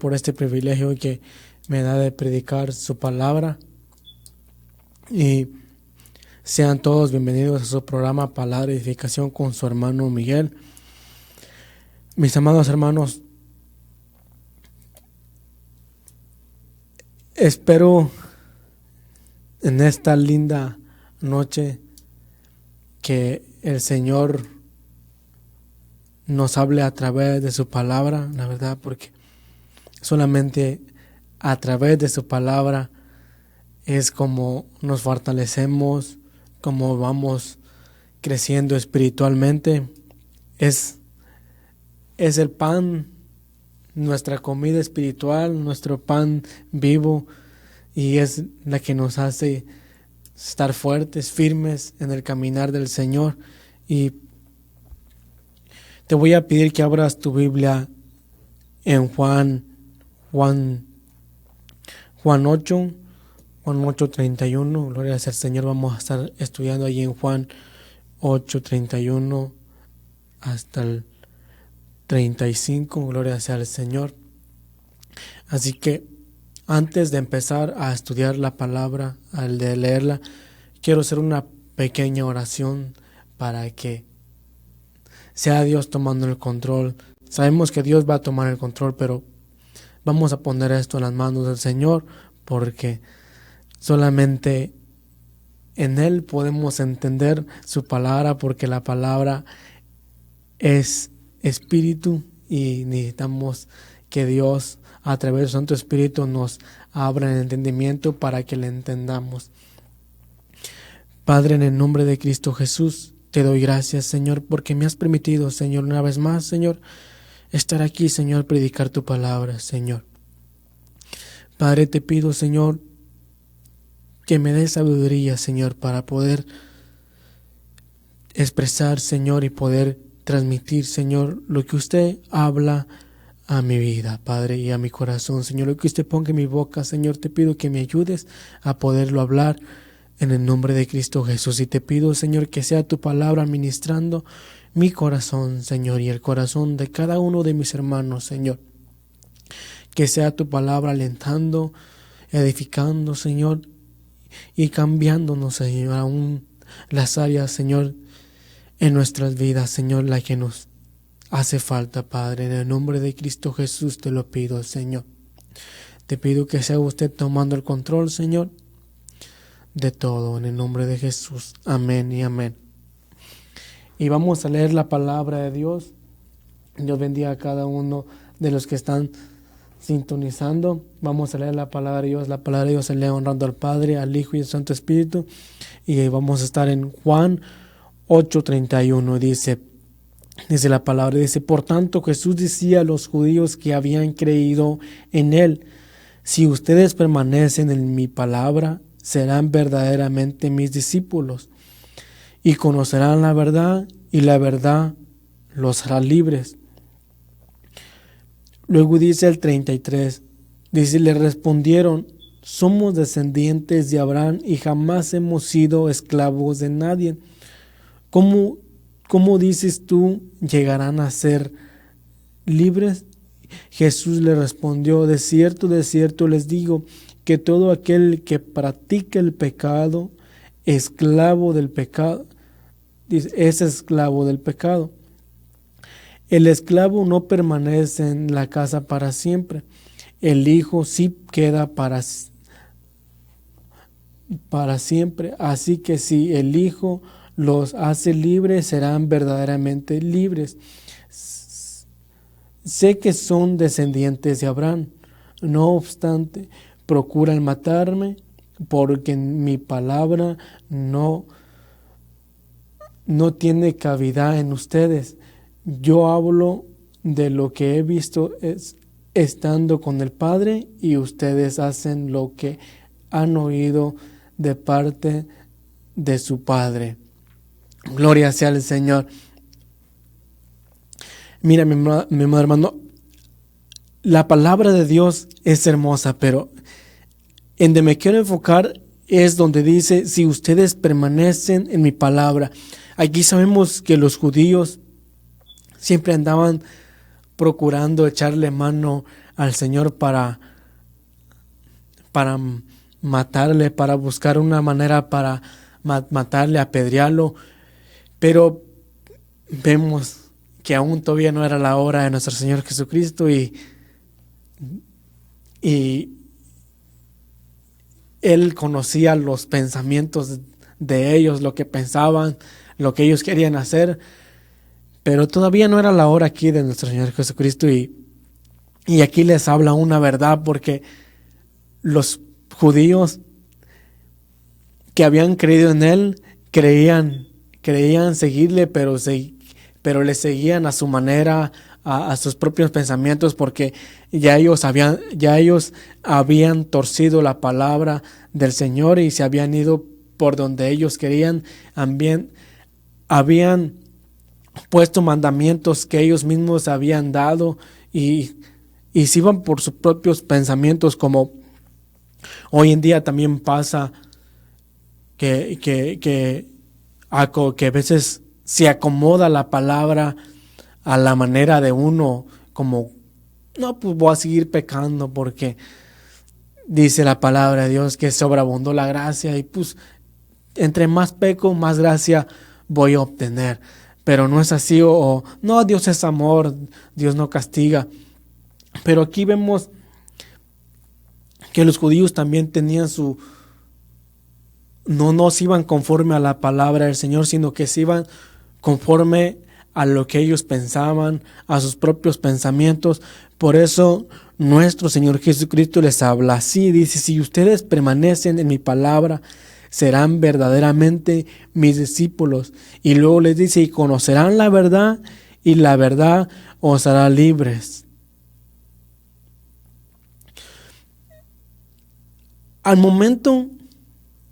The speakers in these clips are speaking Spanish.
por este privilegio que me da de predicar su palabra. Y sean todos bienvenidos a su programa Palabra de Edificación con su hermano Miguel. Mis amados hermanos, espero en esta linda noche que el Señor nos hable a través de su palabra, la verdad, porque solamente a través de su palabra es como nos fortalecemos, como vamos creciendo espiritualmente. Es el pan, nuestra comida espiritual, nuestro pan vivo, y es la que nos hace estar fuertes, firmes en el caminar del Señor. Y te voy a pedir que abras tu Biblia en Juan 8:31, gloria al Señor. Vamos a estar estudiando allí en Juan 8:31 hasta el 35, gloria sea al Señor. Así que antes de empezar a estudiar la palabra, al de leerla, quiero hacer una pequeña oración para que sea Dios tomando el control. Sabemos que Dios va a tomar el control, pero vamos a poner esto en las manos del Señor, porque solamente en Él podemos entender su palabra, porque la palabra es espíritu y necesitamos que Dios a través de su Santo Espíritu nos abra el entendimiento para que le entendamos. Padre, en el nombre de Cristo Jesús, te doy gracias, Señor, porque me has permitido, Señor, una vez más, Señor, estar aquí, Señor, predicar tu palabra, Señor. Padre, te pido, Señor, que me des sabiduría, Señor, para poder expresar, Señor, y poder transmitir, Señor, lo que usted habla a mi vida, Padre, y a mi corazón, Señor. Lo que usted ponga en mi boca, Señor, te pido que me ayudes a poderlo hablar en el nombre de Cristo Jesús. Y te pido, Señor, que sea tu palabra ministrando mi corazón, Señor, y el corazón de cada uno de mis hermanos, Señor. Que sea tu palabra alentando, edificando, Señor, y cambiándonos, Señor, aún las áreas, Señor, en nuestras vidas, Señor, la que nos hace falta, Padre. En el nombre de Cristo Jesús te lo pido, Señor. Te pido que sea usted tomando el control, Señor, de todo, en el nombre de Jesús. Amén y amén. Y vamos a leer la palabra de Dios. Dios bendiga a cada uno de los que están sintonizando. Vamos a leer la palabra de Dios. La palabra de Dios se lee honrando al Padre, al Hijo y al Santo Espíritu. Y vamos a estar en Juan 8:31. Dice la palabra, dice: por tanto Jesús decía a los judíos que habían creído en él: si ustedes permanecen en mi palabra, serán verdaderamente mis discípulos, y conocerán la verdad, y la verdad los hará libres. Luego dice el 33, dice: le respondieron: somos descendientes de Abraham y jamás hemos sido esclavos de nadie. ¿Cómo dices tú, llegarán a ser libres? Jesús le respondió: de cierto les digo, que todo aquel que practica el pecado, esclavo del pecado, es esclavo del pecado. El esclavo no permanece en la casa para siempre. El Hijo sí queda para siempre. Así que si el Hijo los hace libres, serán verdaderamente libres. Sé que son descendientes de Abraham. No obstante, procuran matarme, porque mi palabra no tiene cabida en ustedes. Yo hablo de lo que he visto estando con el Padre, y ustedes hacen lo que han oído de parte de su Padre. Gloria sea al Señor. Mira, mi hermano, la palabra de Dios es hermosa, pero en donde me quiero enfocar es donde dice: si ustedes permanecen en mi palabra. Aquí sabemos que los judíos siempre andaban procurando echarle mano al Señor para matarle, para buscar una manera para matarle, apedrearlo, pero vemos que aún todavía no era la hora de nuestro Señor Jesucristo y Él conocía los pensamientos de ellos, lo que pensaban, lo que ellos querían hacer, pero todavía no era la hora aquí de nuestro Señor Jesucristo y aquí les habla una verdad, porque los judíos que habían creído en Él creían seguirle, pero le seguían a su manera, a sus propios pensamientos, porque ya ellos habían torcido la palabra del Señor y se habían ido por donde ellos querían. Habían puesto mandamientos que ellos mismos habían dado y se iban por sus propios pensamientos, como hoy en día también pasa que a veces se acomoda la palabra a la manera de uno, como no, pues voy a seguir pecando porque dice la palabra de Dios que sobreabundó la gracia y pues entre más peco, más gracia voy a obtener. Pero no es así, o no, Dios es amor, Dios no castiga. Pero aquí vemos que los judíos también tenían no se iban conforme a la palabra del Señor, sino que se iban conforme a lo que ellos pensaban, a sus propios pensamientos. Por eso nuestro Señor Jesucristo les habla así, dice: si ustedes permanecen en mi palabra, serán verdaderamente mis discípulos. Y luego les dice: y conocerán la verdad, y la verdad os hará libres. Al momento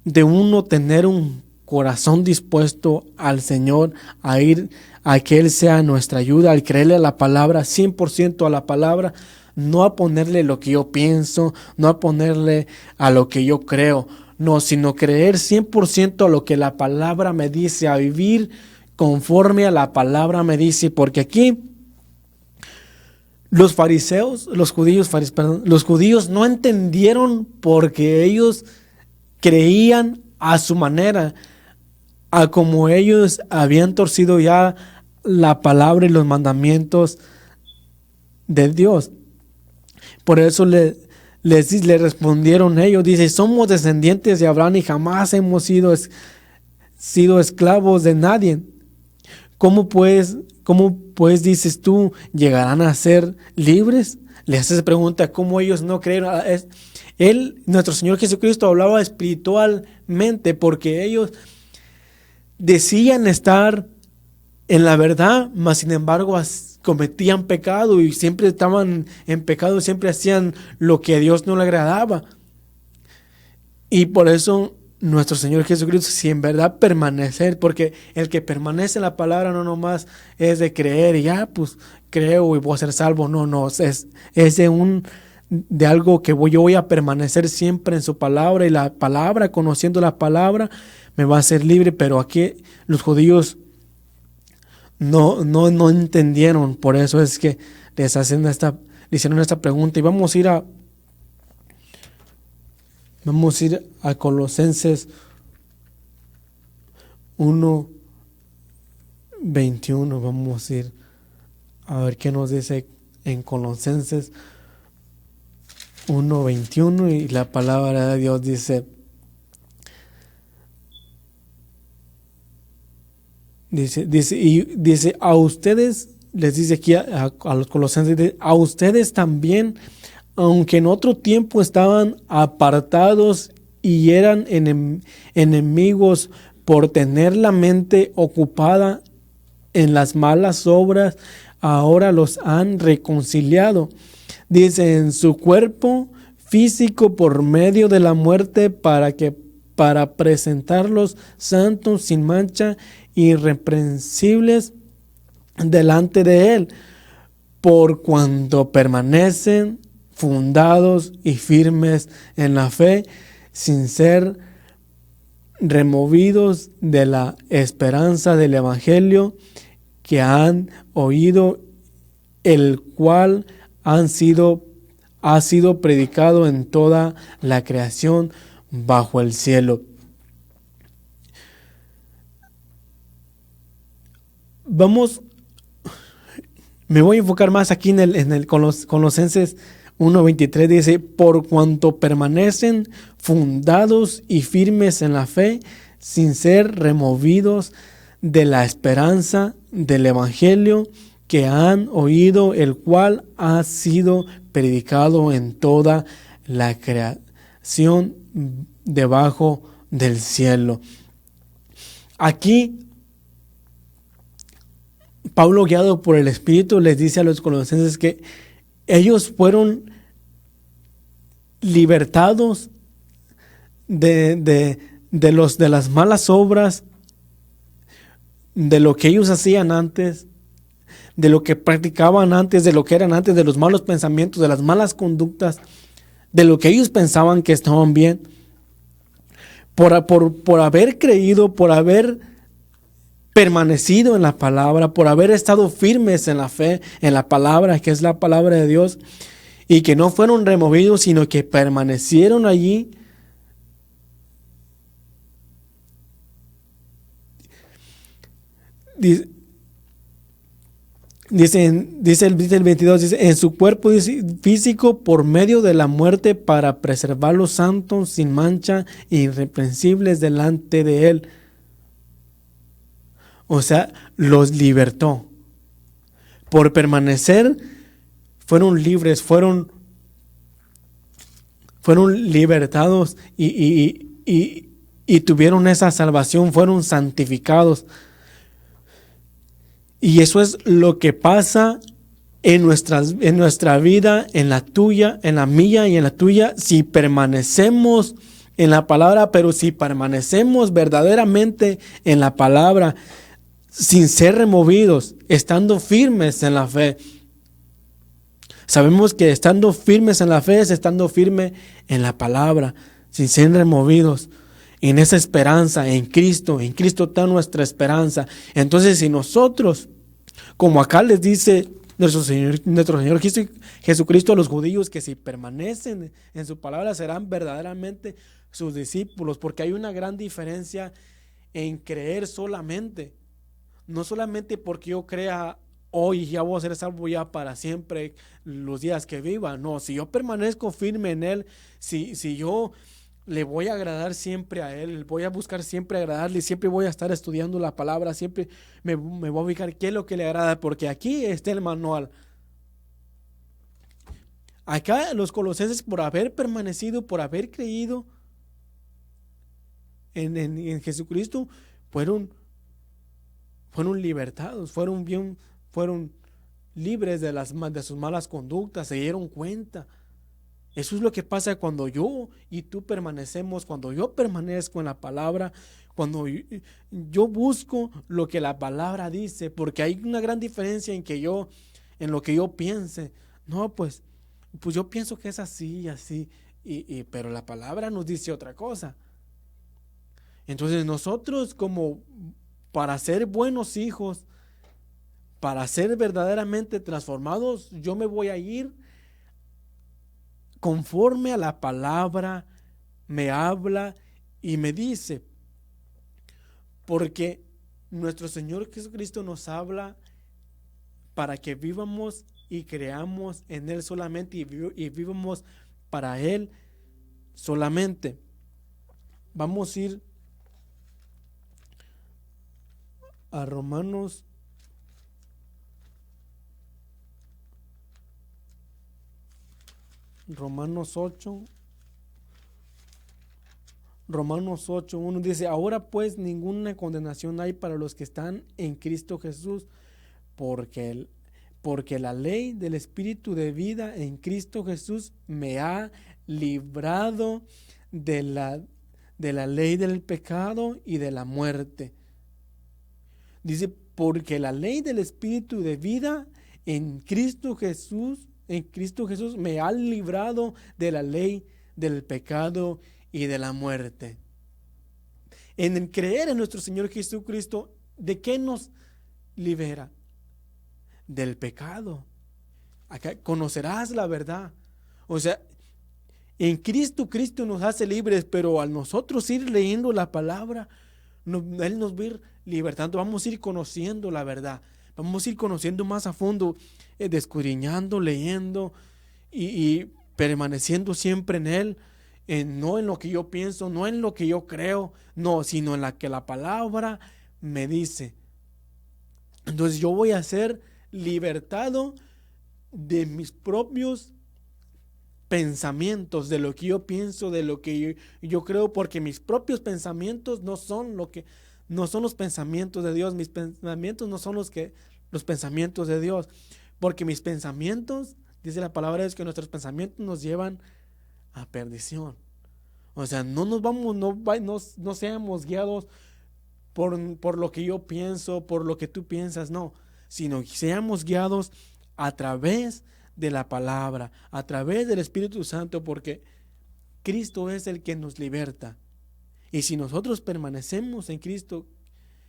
de uno tener un corazón dispuesto al Señor, a ir a que Él sea nuestra ayuda, al creerle a la palabra, 100% a la palabra, no a ponerle lo que yo pienso, no a ponerle a lo que yo creo, no, sino creer 100% a lo que la palabra me dice, a vivir conforme a la palabra me dice, porque aquí los judíos no entendieron, porque ellos creían a su manera, a como ellos habían torcido ya la palabra y los mandamientos de Dios. Por eso le respondieron ellos, dice: somos descendientes de Abraham y jamás hemos sido esclavos de nadie. ¿Cómo pues dices tú, llegarán a ser libres? Le hace esa pregunta, ¿cómo ellos no creyeron? Nuestro Señor Jesucristo, hablaba espiritualmente, porque ellos decían estar en la verdad, mas sin embargo cometían pecado y siempre estaban en pecado, siempre hacían lo que a Dios no le agradaba. Y por eso nuestro Señor Jesucristo, si en verdad permanecer, porque el que permanece en la palabra no nomás es de creer y ya pues creo y voy a ser salvo, no, es de algo que yo voy a permanecer siempre en su palabra, y la palabra, conociendo la palabra, me va a hacer libre. Pero aquí los judíos no entendieron, por eso es que les hicieron esta pregunta. Y vamos a ir a Colosenses 1:21. Vamos a ir a ver qué nos dice en Colosenses 1:21, y la palabra de Dios dice: a ustedes, les dice aquí a los colosenses, a ustedes también, aunque en otro tiempo estaban apartados y eran enemigos por tener la mente ocupada en las malas obras, ahora los han reconciliado. Dice: en su cuerpo físico por medio de la muerte, para presentarlos santos, sin mancha, irreprensibles delante de Él, por cuanto permanecen fundados y firmes en la fe, sin ser removidos de la esperanza del Evangelio que han oído, el cual han sido ha sido predicado en toda la creación bajo el cielo. Me voy a enfocar más aquí en el Colosenses 1:23, dice: por cuanto permanecen fundados y firmes en la fe, sin ser removidos de la esperanza del evangelio que han oído, el cual ha sido predicado en toda la creación debajo del cielo. Aquí Pablo, guiado por el Espíritu, les dice a los colosenses que ellos fueron libertados de las malas obras, de lo que ellos hacían antes, de lo que practicaban antes, de lo que eran antes, de los malos pensamientos, de las malas conductas, de lo que ellos pensaban que estaban bien. Por haber creído, por haber permanecido en la palabra, por haber estado firmes en la fe, en la palabra, que es la palabra de Dios, y que no fueron removidos, sino que permanecieron allí. Dice el 22, dice: en su cuerpo físico, por medio de la muerte, para preservarlos santos, sin mancha, irreprensibles delante de él. O sea, los libertó. Por permanecer, fueron libres, fueron libertados y tuvieron esa salvación, fueron santificados. Y eso es lo que pasa en nuestra vida, en la tuya, en la mía y en la tuya, si permanecemos en la palabra, pero si permanecemos verdaderamente en la palabra, sin ser removidos, estando firmes en la fe. Sabemos que estando firmes en la fe es estando firme en la palabra, sin ser removidos, en esa esperanza, en Cristo está nuestra esperanza. Entonces, si nosotros, como acá les dice nuestro Señor Jesucristo a los judíos, que si permanecen en su palabra serán verdaderamente sus discípulos, porque hay una gran diferencia en creer solamente. No solamente porque yo crea hoy ya voy a ser salvo ya para siempre los días que viva. No, si yo permanezco firme en Él, si yo le voy a agradar siempre a Él, voy a buscar siempre agradarle, siempre voy a estar estudiando la palabra, siempre me voy a ubicar qué es lo que le agrada, porque aquí está el manual. Acá los colosenses, por haber permanecido, por haber creído en Jesucristo, fueron libertados, fueron libres de sus malas conductas, se dieron cuenta. Eso es lo que pasa cuando yo y tú permanecemos, cuando yo permanezco en la palabra, cuando yo busco lo que la palabra dice, porque hay una gran diferencia en lo que yo piense. No, pues yo pienso que es así y así, pero la palabra nos dice otra cosa. Entonces nosotros, como para ser buenos hijos, para ser verdaderamente transformados, yo me voy a ir conforme a la palabra me habla y me dice, porque nuestro Señor Jesucristo nos habla para que vivamos y creamos en Él solamente y vivamos para Él solamente. Vamos a ir a Romanos 8. Romanos 8:1 dice: ahora pues ninguna condenación hay para los que están en Cristo Jesús, porque la ley del Espíritu de vida en Cristo Jesús me ha librado de la ley del pecado y de la muerte. Dice: porque la ley del Espíritu de vida en Cristo Jesús me ha librado de la ley del pecado y de la muerte. En el creer en nuestro Señor Jesucristo, ¿de qué nos libera? Del pecado. Acá conocerás la verdad. O sea, en Cristo, Cristo nos hace libres, pero al nosotros ir leyendo la palabra, Él nos va a ir libertando, vamos a ir conociendo la verdad, vamos a ir conociendo más a fondo, descudriñando, leyendo y permaneciendo siempre en Él, no en lo que yo pienso, no en lo que yo creo, no, sino en la que la palabra me dice. Entonces yo voy a ser libertado de mis propios pensamientos, de lo que yo pienso, de lo que yo creo, porque mis propios pensamientos no son no son los pensamientos de Dios, mis pensamientos no son los pensamientos de Dios, porque mis pensamientos, dice la palabra, es que nuestros pensamientos nos llevan a perdición. O sea, no seamos guiados por lo que yo pienso, por lo que tú piensas, no, sino seamos guiados a través de la palabra, a través del Espíritu Santo, porque Cristo es el que nos liberta. Y si nosotros permanecemos en Cristo,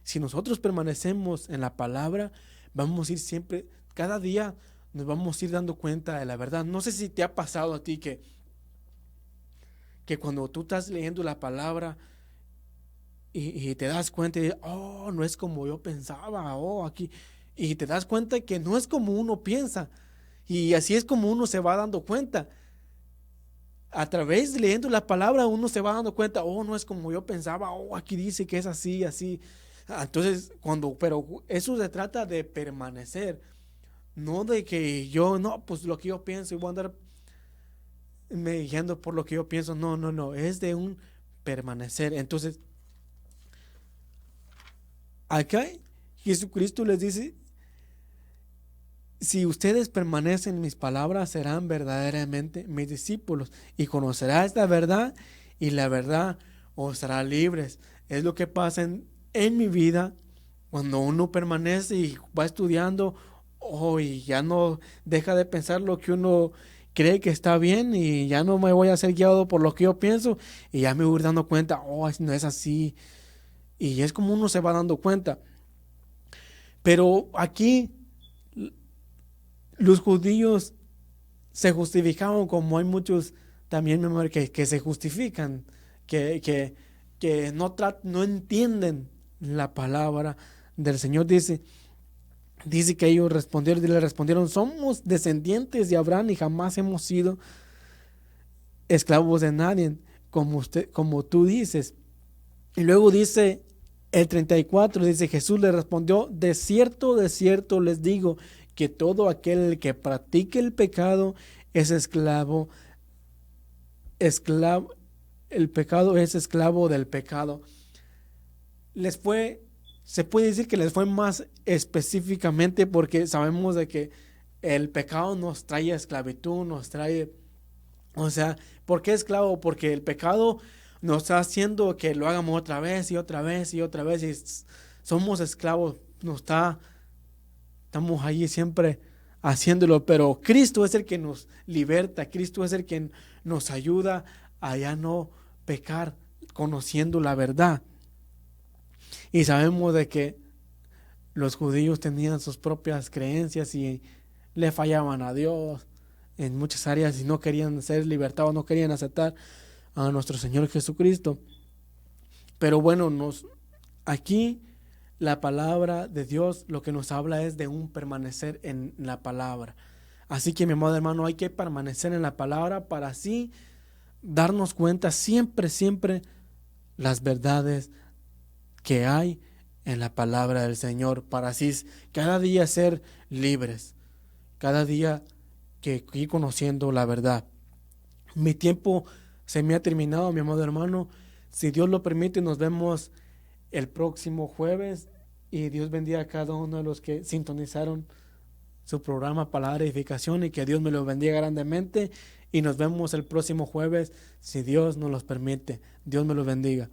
si nosotros permanecemos en la palabra, vamos a ir siempre, cada día nos vamos a ir dando cuenta de la verdad. No sé si te ha pasado a ti que cuando tú estás leyendo la palabra y te das cuenta de, oh, no es como yo pensaba, oh, aquí, y te das cuenta que no es como uno piensa. Y así es como uno se va dando cuenta. A través de leyendo la palabra uno se va dando cuenta, oh, no es como yo pensaba, oh, aquí dice que es así, así. Entonces, pero eso se trata de permanecer, no de que pues lo que yo pienso y voy a andar me guiando por lo que yo pienso, no, es de un permanecer. Entonces, acá Jesucristo les dice, si ustedes permanecen en mis palabras, serán verdaderamente mis discípulos y conocerán esta verdad y la verdad os hará libres. Es lo que pasa en mi vida cuando uno permanece y va estudiando, y ya no deja de pensar lo que uno cree que está bien y ya no me voy a ser guiado por lo que yo pienso y ya me voy dando cuenta, no es así. Y es como uno se va dando cuenta. Pero aquí los judíos se justificaban, como hay muchos también que se justifican, que no entienden la palabra del Señor. Dice que ellos le respondieron, somos descendientes de Abraham y jamás hemos sido esclavos de nadie, como tú dices. Y luego dice el 34, dice, Jesús le respondió, de cierto les digo, que todo aquel que practique el pecado es esclavo, el pecado es esclavo del pecado. Se puede decir que les fue más específicamente porque sabemos de que el pecado nos trae esclavitud, o sea, ¿por qué esclavo? Porque el pecado nos está haciendo que lo hagamos otra vez y otra vez y otra vez y somos esclavos, estamos allí siempre haciéndolo, pero Cristo es el que nos liberta, Cristo es el que nos ayuda a ya no pecar, conociendo la verdad. Y sabemos de que los judíos tenían sus propias creencias y le fallaban a Dios en muchas áreas y no querían ser libertados, no querían aceptar a nuestro Señor Jesucristo. Pero bueno, aquí la palabra de Dios lo que nos habla es de un permanecer en la palabra. Así que mi amado hermano, hay que permanecer en la palabra para así darnos cuenta siempre las verdades que hay en la palabra del Señor, para así cada día ser libres, cada día que ir conociendo la verdad. Mi tiempo se me ha terminado, mi amado hermano. Si Dios lo permite, nos vemos el próximo jueves y Dios bendiga a cada uno de los que sintonizaron su programa Palabra de Edificación y que Dios me lo bendiga grandemente y nos vemos el próximo jueves si Dios nos los permite. Dios me los bendiga.